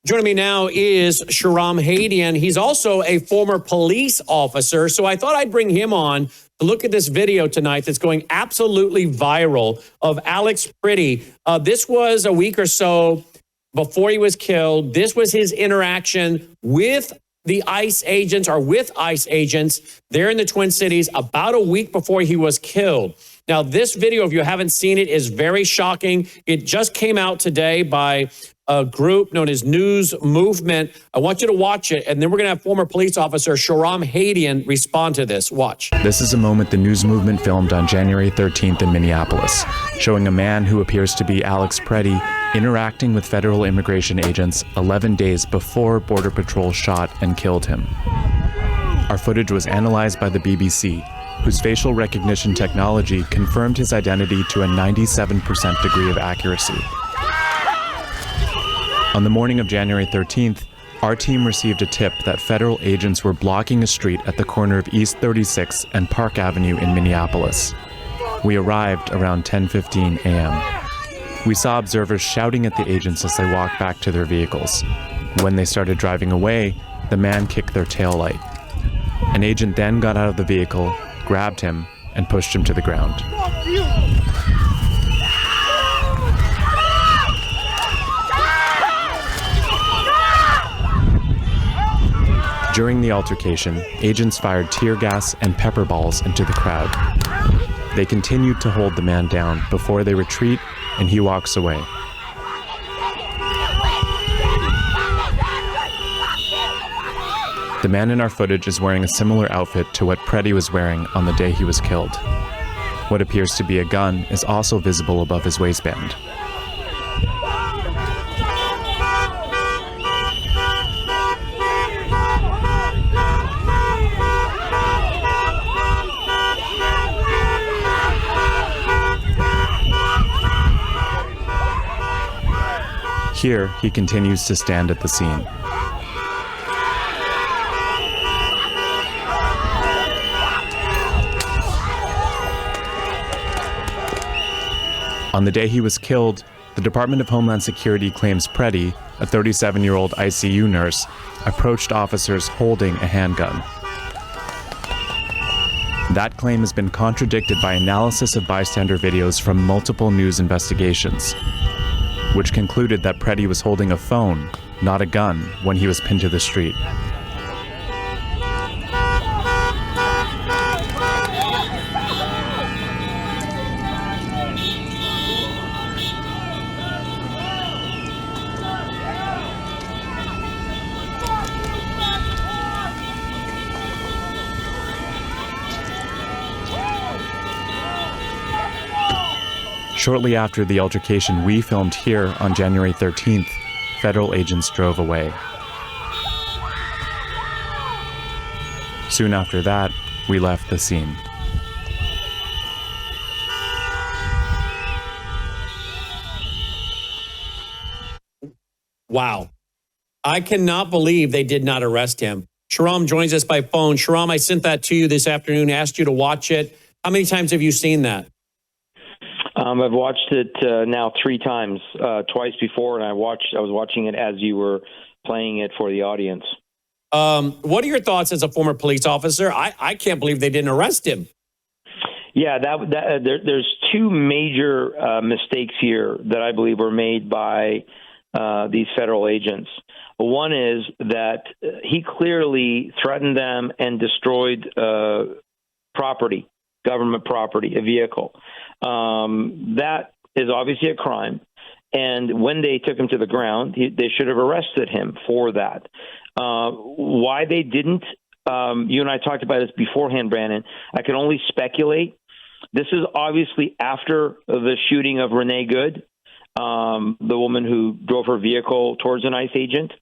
Joining me now is Shahram Hadian. He's also a former police officer, so I thought I'd bring him on to look at this video tonight that's going absolutely viral of Alex Pretti. This was a week or so before he was killed. This was his interaction with the ICE agents, or with ICE agents there in the Twin Cities about a week before he was killed. Now, this video, if you haven't seen it, is very shocking. It just came out today by a group known as News Movement. I want you to watch it, and then we're going to have former police officer Shahram Hadian respond to this. Watch. This is a moment the News Movement filmed on January 13th in Minneapolis, showing a man who appears to be Alex Pretti interacting with federal immigration agents 11 days before Border Patrol shot and killed him. Our footage was analyzed by the BBC, whose facial recognition technology confirmed his identity to a 97% degree of accuracy. On the morning of January 13th, our team received a tip that federal agents were blocking a street at the corner of East 36 and Park Avenue in Minneapolis. We arrived around 10:15 a.m. We saw observers shouting at the agents as they walked back to their vehicles. When they started driving away, the man kicked their taillight. An agent then got out of the vehicle, grabbed him, and pushed him to the ground. During the altercation, agents fired tear gas and pepper balls into the crowd. They continued to hold the man down before they retreat and he walks away. The man in our footage is wearing a similar outfit to what Pretti was wearing on the day he was killed. What appears to be a gun is also visible above his waistband. Here, he continues to stand at the scene. On the day he was killed, the Department of Homeland Security claims Pretti, a 37-year-old ICU nurse, approached officers holding a handgun. That claim has been contradicted by analysis of bystander videos from multiple news investigations, which concluded that Pretti was holding a phone, not a gun, when he was pinned to the street. Shortly after the altercation we filmed here on January 13th, federal agents drove away. Soon after that, we left the scene. Wow. I cannot believe they did not arrest him. Shahram joins us by phone. Shahram, I sent that to you this afternoon, asked you to watch it. How many times have you seen that? I've watched it now 3 times, twice before, and I was watching it as you were playing it for the audience. What are your thoughts as a former police officer? I can't believe they didn't arrest him. Yeah, there's 2 major mistakes here that I believe were made by these federal agents. One is that he clearly threatened them and destroyed property, government property, a vehicle. That is obviously a crime. And when they took him to the ground, they should have arrested him for that. Why they didn't, you and I talked about this beforehand, Brandon. I can only speculate. This is obviously after the shooting of Renee Good, the woman who drove her vehicle towards an ICE agent.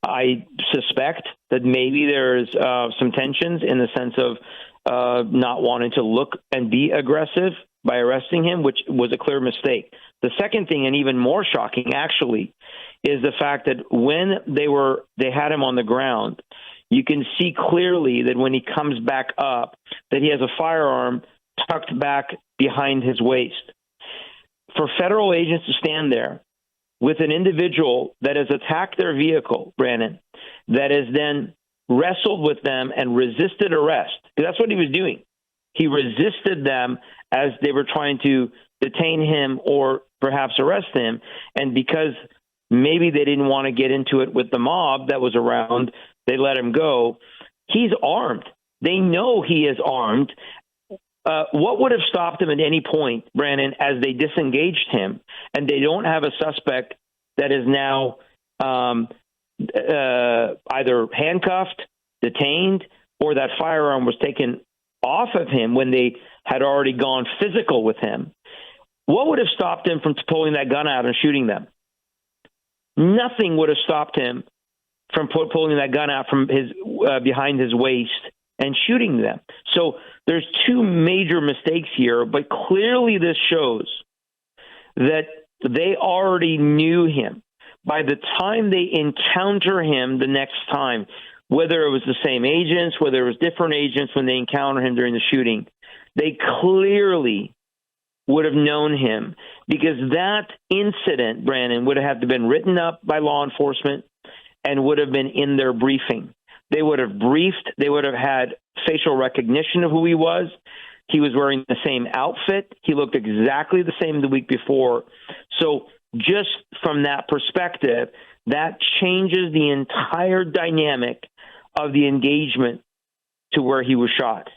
I suspect that maybe there's some tensions in the sense of not wanting to look and be aggressive by arresting him, which was a clear mistake. The second thing, and even more shocking actually, is the fact that when they had him on the ground, you can see clearly that when he comes back up, that he has a firearm tucked back behind his waist. For federal agents to stand there with an individual that has attacked their vehicle, Brandon, that has then wrestled with them and resisted arrest. Because that's what he was doing. He resisted them as they were trying to detain him or perhaps arrest him. And because maybe they didn't want to get into it with the mob that was around, they let him go. He's armed. They know he is armed. What would have stopped him at any point, Brandon, as they disengaged him and they don't have a suspect that is now either handcuffed, detained, or that firearm was taken off of him when they had already gone physical with him? What would have stopped him from pulling that gun out and shooting them? Nothing would have stopped him from pulling that gun out from his behind his waist and shooting them. So there's two major mistakes here, but clearly this shows that they already knew him. By the time they encounter him the next time, whether it was the same agents, whether it was different agents when they encounter him during the shooting, they clearly would have known him, because that incident, Brandon, would have been written up by law enforcement and would have been in their briefing. They would have briefed. They would have had facial recognition of who he was. He was wearing the same outfit. He looked exactly the same the week before. So just from that perspective, that changes the entire dynamic of the engagement to where he was shot.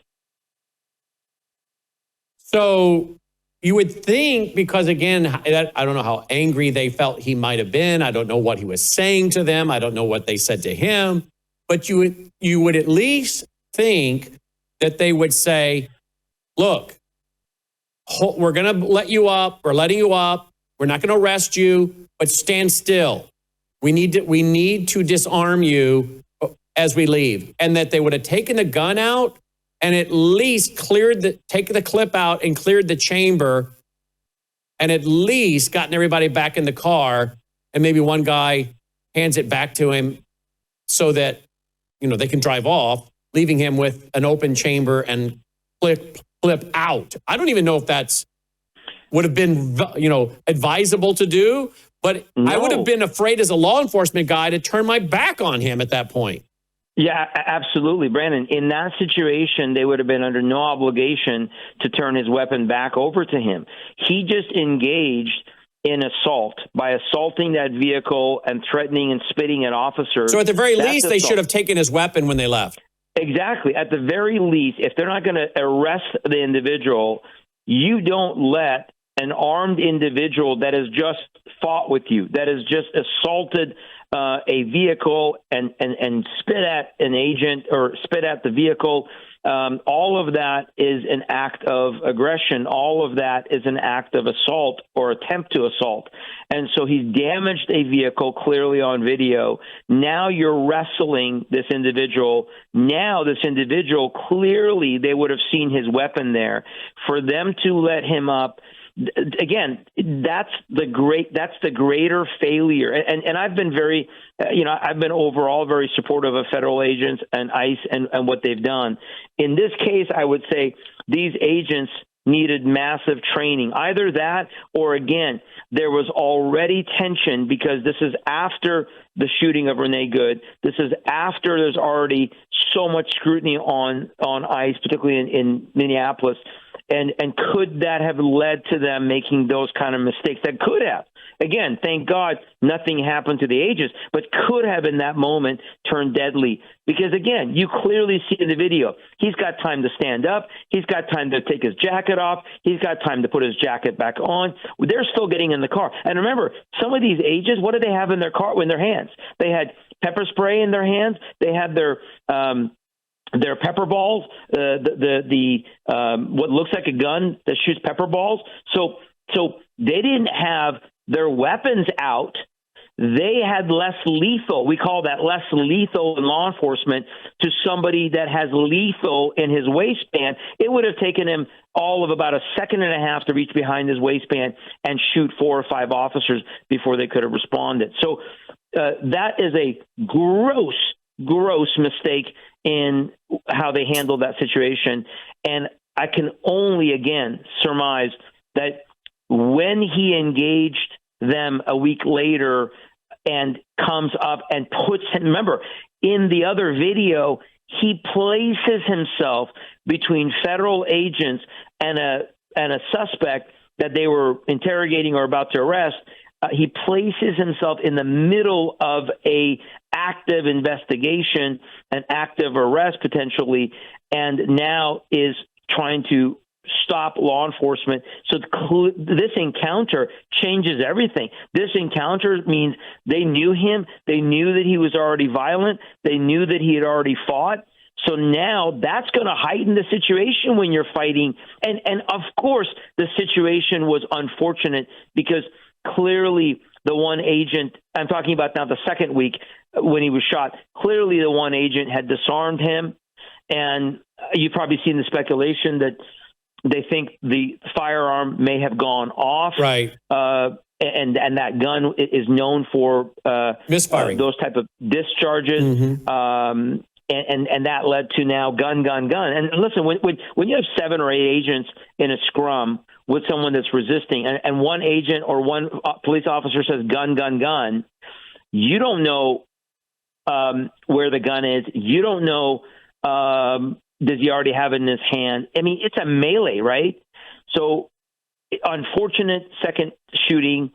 So you would think, because again, I don't know how angry they felt he might have been. I don't know what he was saying to them. I don't know what they said to him. But you would at least think that they would say, look, we're going to let you up. We're letting you up. We're not going to arrest you, but stand still. We need to disarm you as we leave. And that they would have taken the gun out and at least taken the clip out and cleared the chamber, and at least gotten everybody back in the car, and maybe one guy hands it back to him so that, they can drive off, leaving him with an open chamber and clip out. I don't even know if that's would have been, advisable to do, but no. I would have been afraid as a law enforcement guy to turn my back on him at that point. Yeah, absolutely, Brandon. In that situation, they would have been under no obligation to turn his weapon back over to him. He just engaged in assault by assaulting that vehicle and threatening and spitting at officers. So at the very least, they should have taken his weapon when they left. Exactly. At the very least, if they're not going to arrest the individual, you don't let an armed individual that has just fought with you, that has just assaulted a vehicle and spit at an agent or spit at the vehicle. All of that is an act of aggression. All of that is an act of assault or attempt to assault. And so he's damaged a vehicle clearly on video. Now you're wrestling this individual. Now this individual, clearly they would have seen his weapon there. For them to let him up, again, that's the greater failure. And I've been I've been overall very supportive of federal agents and ICE and what they've done. In this case, I would say these agents needed massive training. Either that, or again, there was already tension because this is after the shooting of Renee Good. This is after there's already so much scrutiny on ICE, particularly in Minneapolis. And could that have led to them making those kind of mistakes? That could have. Again, thank God nothing happened to the agents, but could have in that moment turned deadly. Because, again, you clearly see in the video, he's got time to stand up. He's got time to take his jacket off. He's got time to put his jacket back on. They're still getting in the car. And remember, some of these agents, what do they have in their car, in their hands? They had pepper spray in their hands. They had their pepper balls, what looks like a gun that shoots pepper balls. So they didn't have their weapons out. They had less lethal. We call that less lethal in law enforcement to somebody that has lethal in his waistband. It would have taken him all of about a second and a half to reach behind his waistband and shoot 4 or 5 officers before they could have responded. So that is a gross mistake in how they handled that situation. And I can only, again, surmise that when he engaged them a week later and comes up and puts him. Remember, in the other video, he places himself between federal agents and a suspect that they were interrogating or about to arrest. He places himself in the middle of a active investigation, an active arrest potentially, and now is trying to stop law enforcement. So this encounter changes everything. This encounter means they knew him. They knew that he was already violent. They knew that he had already fought. So now that's going to heighten the situation when you're fighting. And of course, the situation was unfortunate because clearly the one agent, I'm talking about now the second week when he was shot, clearly the one agent had disarmed him. And you've probably seen the speculation that they think the firearm may have gone off. Right. And that gun is known for misfiring, those type of discharges. Mm-hmm. And that led to now gun. And listen, when you have 7 or 8 agents in a scrum with someone that's resisting, and one agent or one police officer says gun, you don't know where the gun is. You don't know, does he already have it in his hand? I mean, it's a melee, right? So unfortunate second shooting.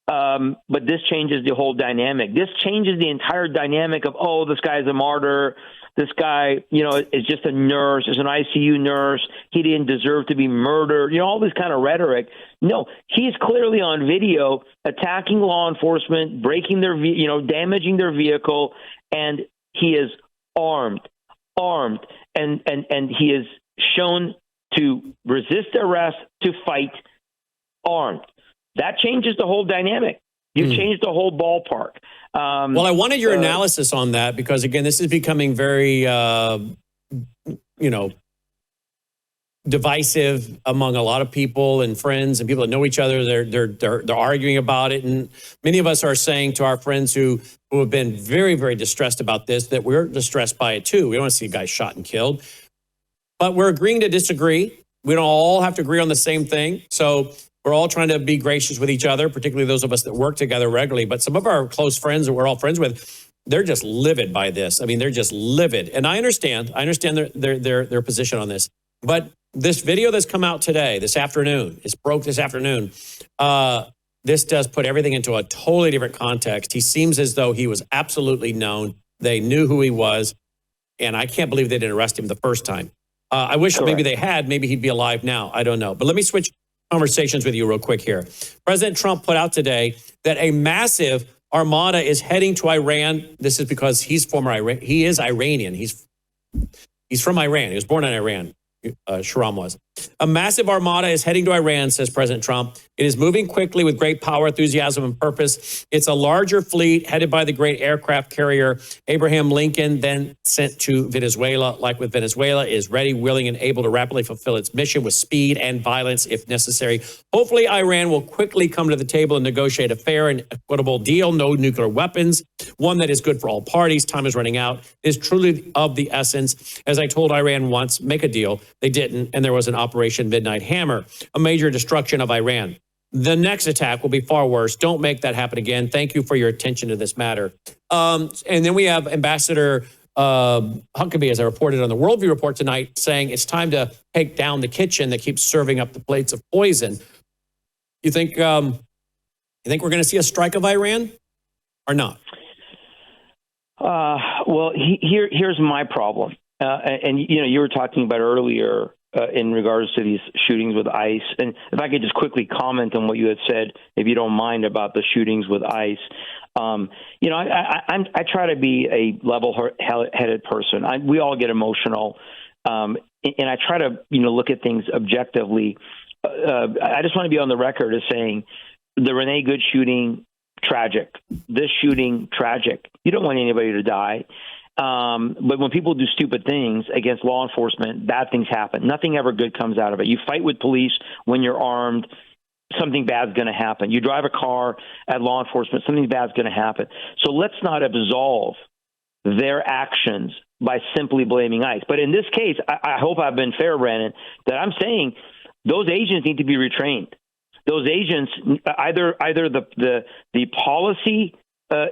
But this changes the whole dynamic. This changes the entire dynamic of, oh, this guy's a martyr. This guy, is just a nurse, is an ICU nurse. He didn't deserve to be murdered. All this kind of rhetoric. No, he's clearly on video attacking law enforcement, breaking their, damaging their vehicle, and he is armed, and he is shown to resist arrest, to fight armed. That changes the whole dynamic. You changed the whole ballpark. Well, I wanted your analysis on that because, again, this is becoming very, divisive among a lot of people and friends and people that know each other. They're arguing about it, and many of us are saying to our friends who have been very, very distressed about this that we're distressed by it too. We don't want to see a guy shot and killed, but we're agreeing to disagree. We don't all have to agree on the same thing. So we're all trying to be gracious with each other, particularly those of us that work together regularly. But some of our close friends that we're all friends with, they're just livid by this. I mean, they're just livid. And I understand their position on this. But this video that's come out today, this afternoon, it's broke this afternoon. This does put everything into a totally different context. He seems as though he was absolutely known. They knew who he was. And I can't believe they didn't arrest him the first time. I wish maybe they had. Maybe he'd be alive now. I don't know. But let me switch conversations with you real quick here. President Trump put out today that a massive armada is heading to Iran. This is because he's he is Iranian. He's from Iran. He was born in Iran. Shahram was. A massive armada is heading to Iran, says President Trump. It is moving quickly with great power, enthusiasm, and purpose. It's a larger fleet headed by the great aircraft carrier Abraham Lincoln, then sent to Venezuela. Like with Venezuela, is ready, willing, and able to rapidly fulfill its mission with speed and violence if necessary. Hopefully, Iran will quickly come to the table and negotiate a fair and equitable deal. No nuclear weapons, one that is good for all parties. Time is running out. It is truly of the essence. As I told Iran once, make a deal. They didn't, and there was an Operation Midnight Hammer, a major destruction of Iran. The next attack will be far worse. Don't make that happen again. Thank you for your attention to this matter. And then we have Ambassador Huckabee, as I reported on the Worldview Report tonight, saying it's time to take down the kitchen that keeps serving up the plates of poison. You think we're going to see a strike of Iran or not? Well, here's my problem. And you were talking about earlier in regards to these shootings with ICE. And if I could just quickly comment on what you had said, if you don't mind, about the shootings with ICE. I try to be a level-headed person. We all get emotional. And I try to, look at things objectively. I just want to be on the record as saying the Renee Good shooting, tragic. This shooting, tragic. You don't want anybody to die. But when people do stupid things against law enforcement, bad things happen. Nothing ever good comes out of it. You fight with police when you're armed, something bad's going to happen. You drive a car at law enforcement, something bad's going to happen. So let's not absolve their actions by simply blaming ICE. But in this case, I hope I've been fair, Brandon, that I'm saying those agents need to be retrained. those agents, either the policy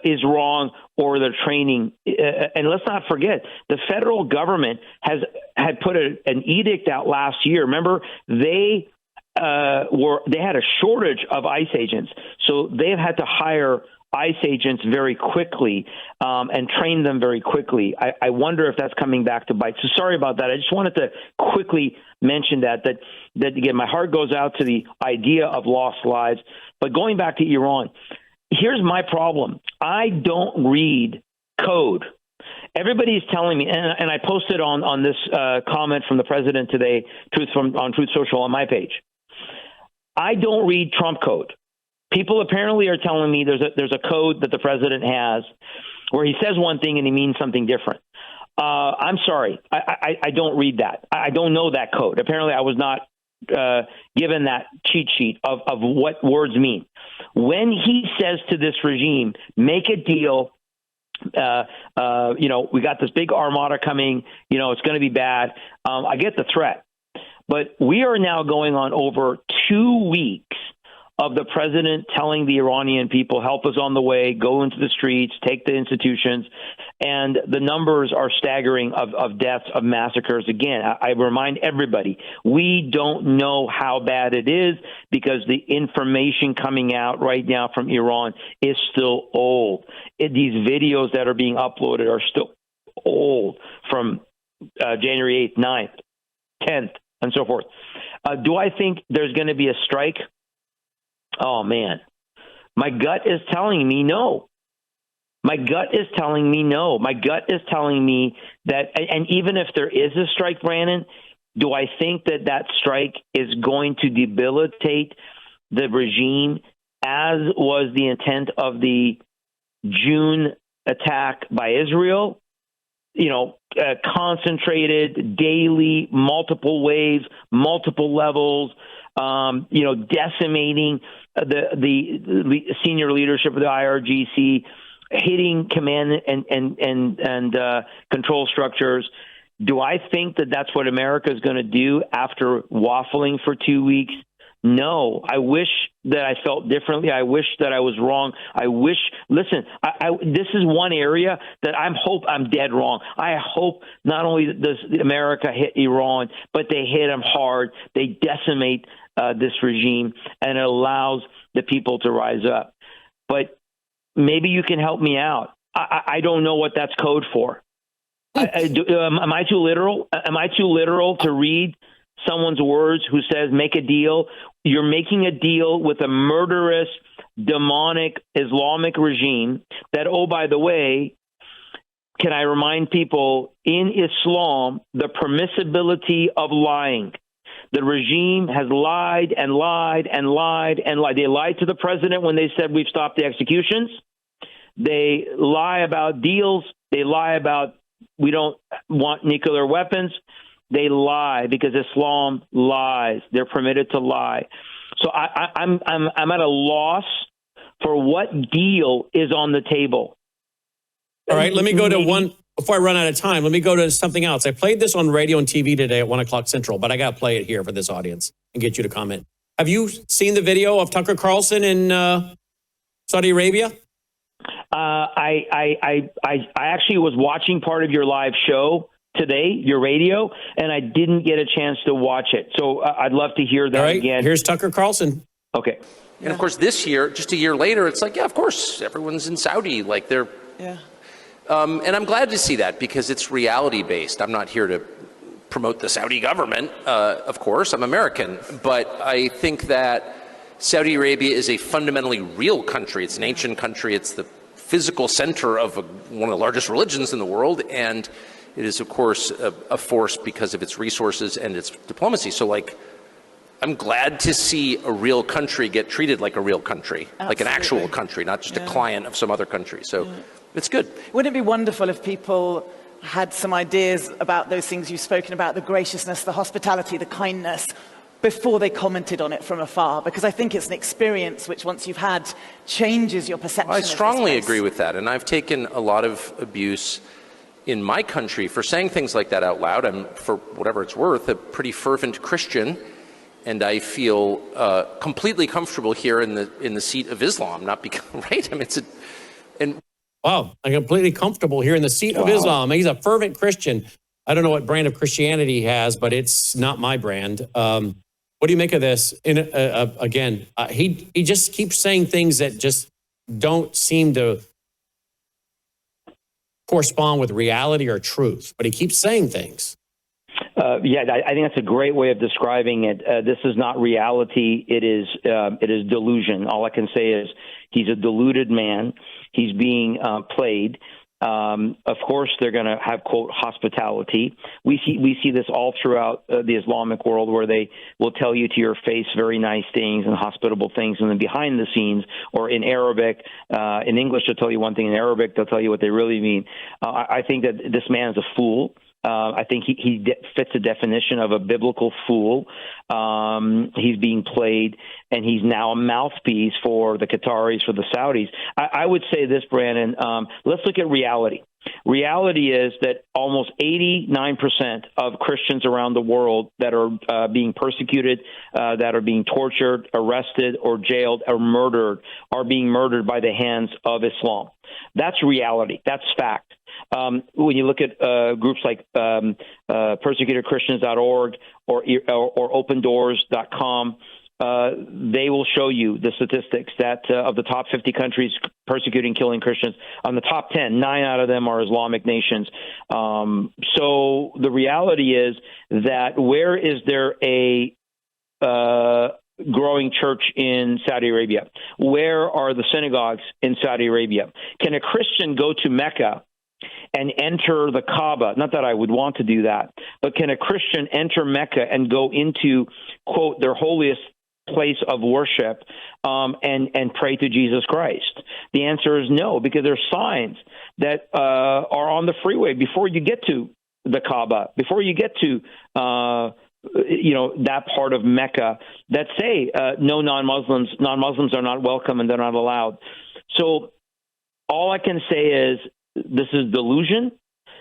is wrong or their training. And let's not forget, the federal government had put an edict out last year. Remember, they had a shortage of ICE agents, so they've had to hire ICE agents very quickly and train them very quickly. I wonder if that's coming back to bite. So sorry about that. I just wanted to quickly mention that again, my heart goes out to the idea of lost lives. But going back to Iran, here's my problem. I don't read code. Everybody's telling me, and I posted on this comment from the president today, on Truth Social on my page. I don't read Trump code. People apparently are telling me there's a code that the president has where he says one thing and he means something different. I'm sorry. I don't read that. I don't know that code. Apparently I was not given that cheat sheet of what words mean. When he says to this regime, make a deal, we got this big armada coming, it's going to be bad. I get the threat. But we are now going on over 2 weeks of the president telling the Iranian people, help us on the way, go into the streets, take the institutions. And the numbers are staggering of deaths, of massacres. Again, I remind everybody, we don't know how bad it is because the information coming out right now from Iran is still old. These videos that are being uploaded are still old from January 8th, 9th, 10th, and so forth. Do I think there's going to be a strike? Oh, man. My gut is telling me no. My gut is telling me no. My gut is telling me that, and even if there is a strike, Brandon, do I think that strike is going to debilitate the regime as was the intent of the June attack by Israel? Concentrated, daily, multiple waves, multiple levels, decimating the senior leadership of the IRGC, hitting command and control structures. Do I think that that's what America is going to do after waffling for 2 weeks? No. I wish that I felt differently. I wish that I was wrong. Listen, this is one area that I'm dead wrong. I hope not only does America hit Iran, but they hit them hard. They decimate this regime, and it allows the people to rise up. But maybe you can help me out. I don't know what that's code for. Am I too literal? Am I too literal to read someone's words who says, make a deal? You're making a deal with a murderous, demonic Islamic regime that, oh, by the way, can I remind people, in Islam, the permissibility of lying. The regime has lied and lied and lied and lied. They lied to the president when they said we've stopped the executions. They lie about deals. They lie about we don't want nuclear weapons. They lie because Islam lies. They're permitted to lie. So I'm at a loss for what deal is on the table. All right, let me go to one before I run out of time. Let me go to something else. I played this on radio and TV today at 1 o'clock Central, but I got to play it here for this audience and get you to comment. Have you seen the video of Tucker Carlson in Saudi Arabia? I actually was watching part of your live show today, your radio, and I didn't get a chance to watch it. So I'd love to hear that again. Here's Tucker Carlson. Okay. And of course, this year, just a year later, it's like, yeah, of course, everyone's in Saudi. Like they're, yeah. And I'm glad to see that because it's reality based. I'm not here to promote the Saudi government. Of course, I'm American, but I think that Saudi Arabia is a fundamentally real country. It's an ancient country. It's the physical center of one of the largest religions in the world. And it is, of course, a force because of its resources and its diplomacy. So, like, I'm glad to see a real country get treated like a real country, like an actual country, not just a client of some other country. So it's good. Wouldn't it be wonderful if people had some ideas about those things you've spoken about, the graciousness, the hospitality, the kindness, before they commented on it from afar? Because I think it's an experience which, once you've had, changes your perception. Well, I strongly agree with that. And I've taken a lot of abuse in my country for saying things like that out loud. I'm, for whatever it's worth, a pretty fervent Christian. And I feel completely comfortable here in the seat of Islam, not because, right? I mean, Wow, I'm completely comfortable here in the seat of Islam. He's a fervent Christian. I don't know what brand of Christianity he has, but it's not my brand. What do you make of this? Again, he just keeps saying things that just don't seem to correspond with reality or truth, but he keeps saying things. Yeah, I think that's a great way of describing it. This is not reality. It is delusion. All I can say is he's a deluded man. He's being played. Of course, they're going to have, quote, hospitality. We see this all throughout the Islamic world, where they will tell you to your face very nice things and hospitable things, and then behind the scenes, or in Arabic, in English they'll tell you one thing, in Arabic they'll tell you what they really mean. I think that this man is a fool. I think he fits the definition of a biblical fool. He's being played, and he's now a mouthpiece for the Qataris, for the Saudis. I would say this, Brandon, let's look at reality. Reality is that almost 89% of Christians around the world that are being persecuted, that are being tortured, arrested, or jailed, or murdered, are being murdered by the hands of Islam. That's reality. That's fact. When you look at groups like persecutorchristians.org or opendoors.com, they will show you the statistics that of the top 50 countries persecuting, killing Christians, on the top 10, 9 out of them are Islamic nations. So the reality is that where is there a growing church in Saudi Arabia? Where are the synagogues in Saudi Arabia? Can a Christian go to Mecca and enter the Kaaba? Not that I would want to do that, but can a Christian enter Mecca and go into, quote, their holiest place of worship and pray to Jesus Christ? The answer is no, because there's signs that are on the freeway before you get to the Kaaba, before you get to that part of Mecca, that say no, non-Muslims are not welcome and they're not allowed. So all I can say is, this is delusion.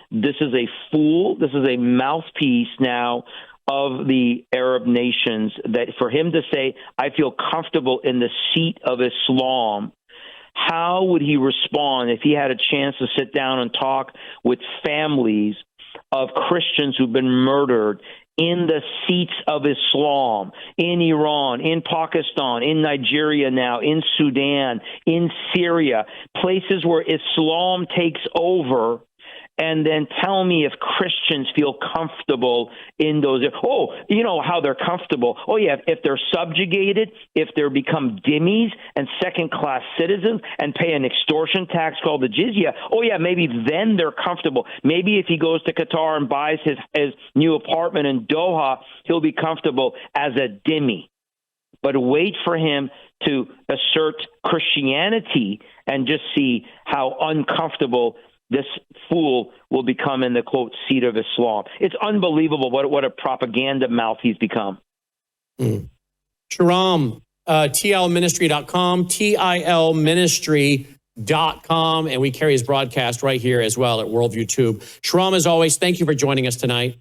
This is a fool. This is a mouthpiece now of the Arab nations, that for him to say, I feel comfortable in the seat of Islam, how would he respond if he had a chance to sit down and talk with families of Christians who've been murdered in the seats of Islam, in Iran, in Pakistan, in Nigeria now, in Sudan, in Syria, places where Islam takes over, and then tell me if Christians feel comfortable in those. Oh, you know how they're comfortable. Oh, yeah, if they're subjugated, if they become dhimmis and second-class citizens and pay an extortion tax called the jizya, oh, yeah, maybe then they're comfortable. Maybe if he goes to Qatar and buys his new apartment in Doha, he'll be comfortable as a dhimmi. But wait for him to assert Christianity and just see how uncomfortable this fool will become in the, quote, seat of Islam. It's unbelievable what a propaganda mouth he's become. Shahram, tlministry.com, tilministry.com, and we carry his broadcast right here as well at Worldview Tube. Shahram, as always, thank you for joining us tonight.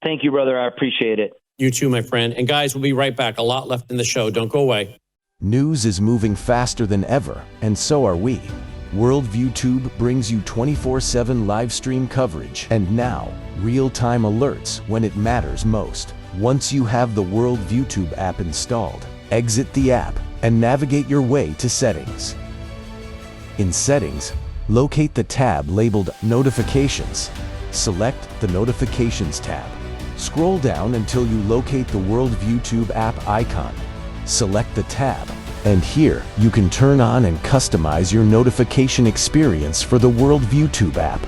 Thank you, brother. I appreciate it. You too, my friend. And guys, we'll be right back. A lot left in the show. Don't go away. News is moving faster than ever, and so are we. Worldview Tube brings you 24/7 live stream coverage and now real-time alerts when it matters most. Once you have the Worldview Tube app installed, exit the app and navigate your way to Settings. In Settings, locate the tab labeled Notifications. Select the Notifications tab. Scroll down until you locate the Worldview Tube app icon. Select the tab, and here you can turn on and customize your notification experience for the Worldview Tube app.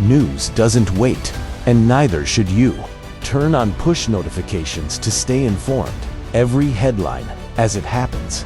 News doesn't wait, and neither should you. Turn on push notifications to stay informed. Every headline, as it happens,